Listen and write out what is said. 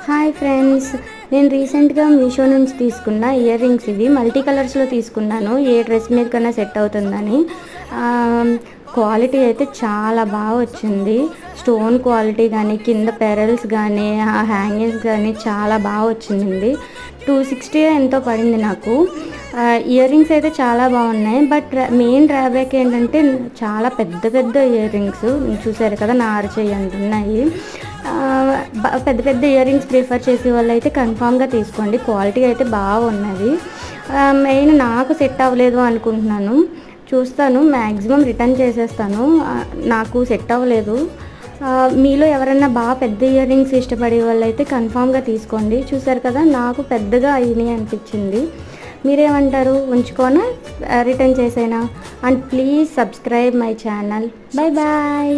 Hi friends, నేను రీసెంట్గా మీషో నుంచి తీసుకున్న ఇయర్ రింగ్స్. ఇవి మల్టీ కలర్స్లో తీసుకున్నాను, ఏ డ్రెస్ మీద కన్నా సెట్ అవుతుందని. క్వాలిటీ అయితే చాలా బాగా వచ్చింది. స్టోన్ క్వాలిటీ కానీ, కింద పెరల్స్ కానీ, హ్యాంగింగ్స్ కానీ చాలా బాగా వచ్చింది. 260 ఎంతో పడింది నాకు. ఇయర్ రింగ్స్ అయితే చాలా బాగున్నాయి. బట్ మెయిన్ డ్రాబ్యాక్ ఏంటంటే చాలా పెద్ద పెద్ద ఇయర్ రింగ్స్ చూసారు కదా, నారు చెయ్యి అంటున్నాయి. పెద్ద పెద్ద ఇయర్ రింగ్స్ ప్రిఫర్ చేసే వాళ్ళు అయితే కన్ఫామ్గా తీసుకోండి. క్వాలిటీ అయితే బాగున్నది. మెయిన్ నాకు సెట్ అవ్వలేదు అనుకుంటున్నాను, చూస్తాను, మ్యాక్సిమం రిటర్న్ చేసేస్తాను. నాకు సెట్ అవ్వలేదు. మీలో ఎవరైనా బాగా పెద్ద ఇయర్ రింగ్స్ ఇష్టపడే వాళ్ళు అయితే కన్ఫామ్గా తీసుకోండి. చూసారు కదా, నాకు పెద్దగా అయినాయి అనిపించింది. మీరేమంటారు, ఉంచుకోనా రిటర్న్ చేసేనా? And please subscribe my channel. Bye bye.